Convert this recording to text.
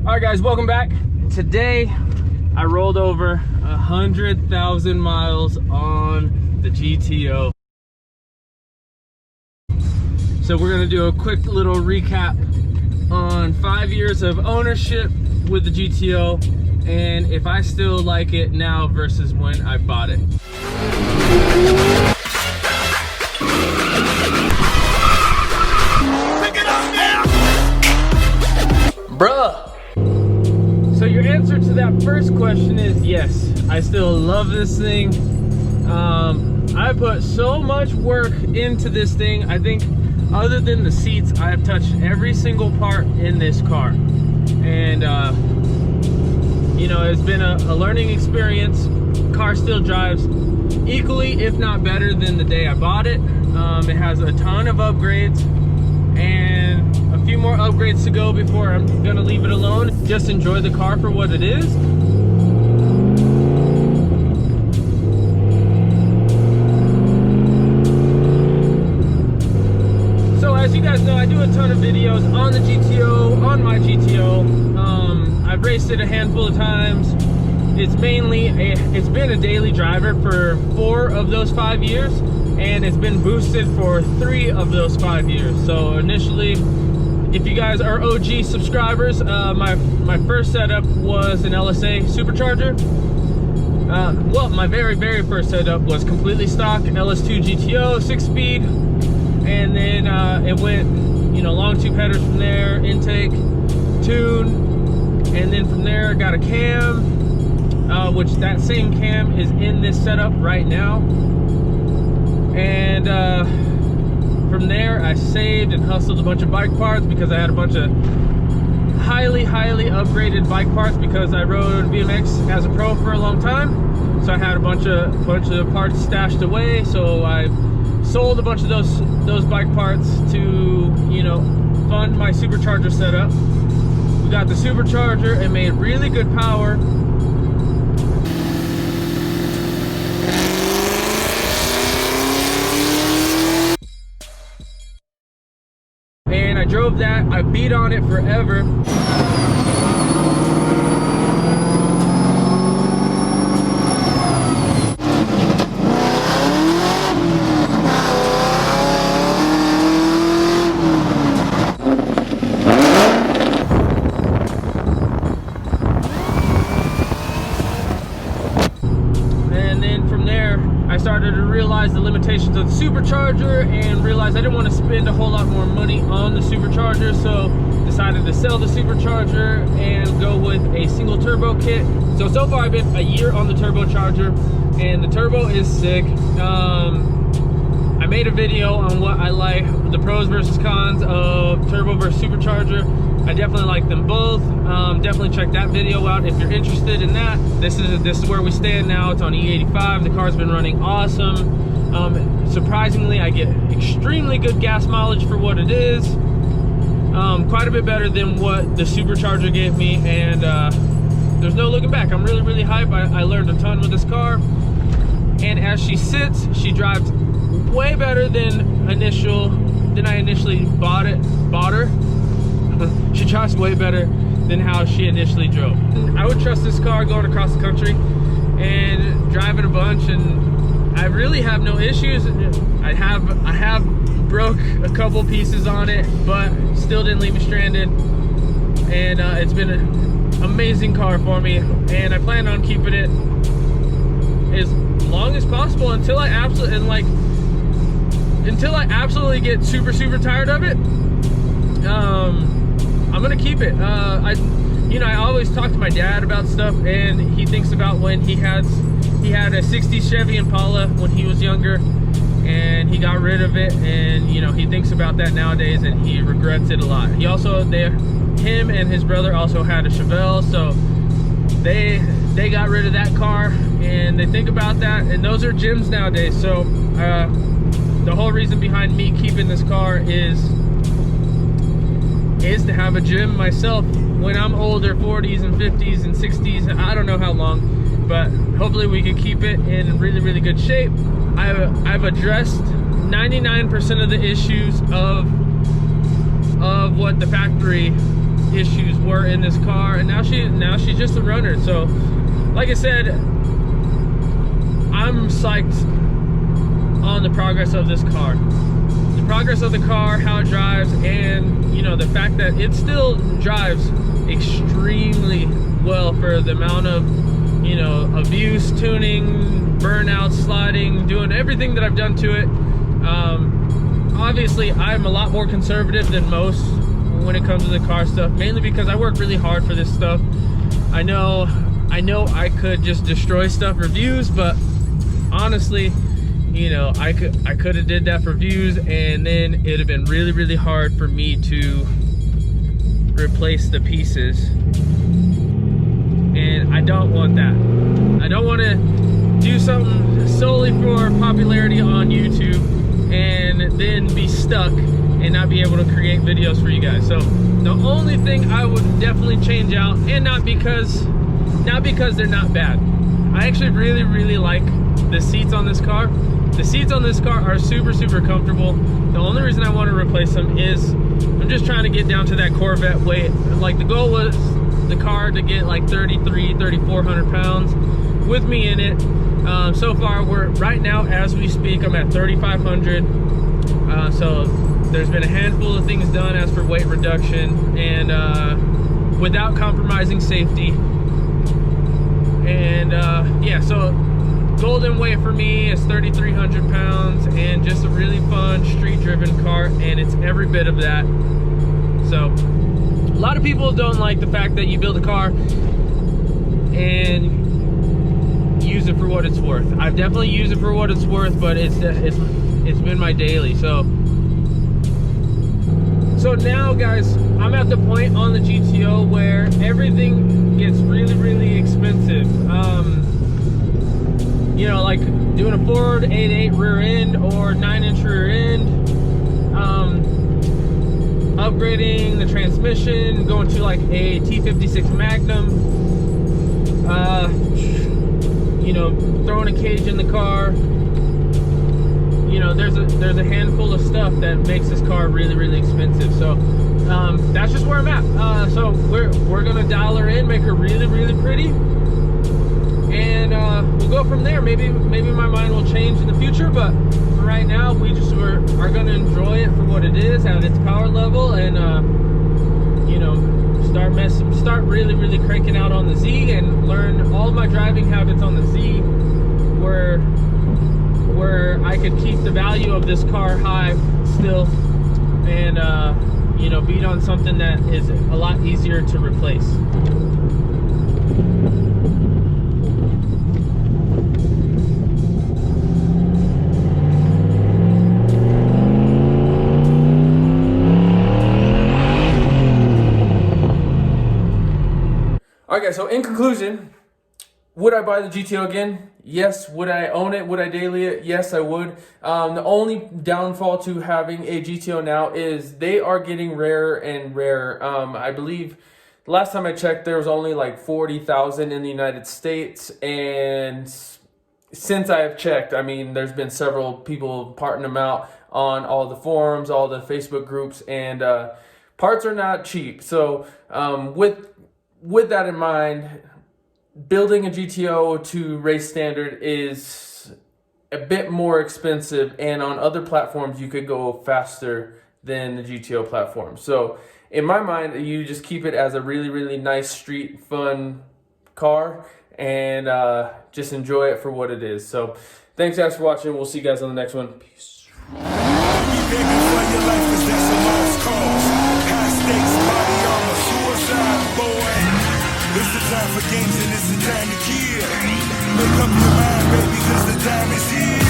Alright guys, welcome back. Today I rolled over 100,000 miles on the GTO. So we're gonna do a quick little recap on 5 years of ownership with the GTO and if I still like it now versus when I bought it. Pick it up now! Bruh! So your answer to that first question is yes, I still love this thing. I put so much work into this thing. I think other than the seats, I have touched every single part in this car. And you know, it's been a learning experience. Car still drives equally, if not better than the day I bought it. It has a ton of upgrades and a few more upgrades to go before I'm gonna leave it alone. Just enjoy the car for what it is. So as you guys know, I do a ton of videos on the GTO, on my GTO. I've raced it a handful of times. It's been a daily driver for 4 of those 5 years, and it's been boosted for 3 of those 5 years. So initially, if you guys are OG subscribers, my first setup was an LSA supercharger. Well, my very first setup was completely stock LS2 GTO 6-speed, and then it went, you know, long tube headers from there, intake, tune, and then from there I got a cam, which that same cam is in this setup right now. And from there I saved and hustled a bunch of bike parts because I had a bunch of highly upgraded bike parts because I rode BMX as a pro for a long time. So I had a bunch of parts stashed away, so I sold a bunch of those bike parts to, you know, fund my supercharger setup. We got the supercharger, it made really good power. And I drove that, I beat on it forever. I started to realize the limitations of the supercharger and realized I didn't want to spend a whole lot more money on the supercharger, so decided to sell the supercharger and go with a single turbo kit. So far I've been a year on the turbocharger and the turbo is sick. I made a video on what I like, the pros versus cons of turbo versus supercharger. I definitely like them both. Definitely check that video out if you're interested in that. This is where we stand now. It's on E85. The car's been running awesome. Surprisingly, I get extremely good gas mileage for what it is. Quite a bit better than what the supercharger gave me, and there's no looking back. I'm really hyped. I learned a ton with this car, and as she sits, she drives way better than I initially bought her. She drives way better than how she initially drove. I would trust this car going across the country and driving a bunch, and I really have no issues. I have broke a couple pieces on it, but still didn't leave me stranded. And it's been an amazing car for me, and I plan on keeping it as long as possible until I absolutely get super tired of it. I'm gonna keep it. I always talk to my dad about stuff, and he thinks about when he had a 60s Chevy Impala when he was younger, and he got rid of it, and you know, he thinks about that nowadays, and he regrets it a lot. He also, him and his brother also had a Chevelle, so they got rid of that car, and they think about that, and those are gems nowadays. So the whole reason behind me keeping this car is to have a gym myself when I'm older, 40s and 50s and 60s. I don't know how long, but hopefully we can keep it in really good shape. I've addressed 99% of the issues of what the factory issues were in this car, and now she's just a runner. So like I said, I'm psyched on the progress of this car. The progress of the car, how it drives, and you know, the fact that it still drives extremely well for the amount of, you know, abuse, tuning, burnout, sliding, doing everything that I've done to it. Obviously I'm a lot more conservative than most when it comes to the car stuff, mainly because I work really hard for this stuff. I know I could just destroy stuff for views, but honestly, you know, I could have did that for views, and then it'd have been really, really hard for me to replace the pieces, and I don't want that. I don't want to do something solely for popularity on YouTube and then be stuck and not be able to create videos for you guys. So the only thing I would definitely change out, and not because they're not bad, I actually really, really like the seats on this car. The seats on this car are super, super comfortable. The only reason I want to replace them is I'm just trying to get down to that Corvette weight. Like, the goal was the car to get like 3,400 pounds with me in it. So far, right now as we speak, I'm at 3,500. So there's been a handful of things done as for weight reduction, and without compromising safety. And yeah, so golden weight for me is 3,300 pounds, and just a really fun street driven car, and it's every bit of that. So a lot of people don't like the fact that you build a car and use it for what it's worth. I've definitely used it for what it's worth, but it's been my daily. So now, guys, I'm at the point on the GTO where everything gets really, really expensive. You know, like doing a Ford 8.8 rear end or 9-inch rear end, upgrading the transmission, going to like a T56 Magnum, you know, throwing a cage in the car. You know, there's a handful of stuff that makes this car really, really expensive. So that's just where I'm at. So we're gonna dial her in, make her really, really pretty, and we'll go from there. Maybe my mind will change in the future, but for right now, we just are gonna enjoy it for what it is at its power level, and you know, start really, really cranking out on the Z, and learn all my driving habits on the Z, where I could keep the value of this car high still, and you know, beat on something that is a lot easier to replace. Alright guys, so in conclusion, would I buy the GTO again? Yes. Would I own it? Would I daily it? Yes, I would. The only downfall to having a GTO now is they are getting rarer and rarer. I believe last time I checked, there was only like 40,000 in the United States, and since I have checked, I mean, there's been several people parting them out on all the forums, all the Facebook groups, and parts are not cheap. So with that in mind, building a GTO to race standard is a bit more expensive, and on other platforms you could go faster than the GTO platform. So in my mind, you just keep it as a really, really nice street fun car, and just enjoy it for what it is. So thanks guys for watching. We'll see you guys on the next one. Peace. It's the time for games and it's the time to kill. Make up your mind, baby, cause the time is here.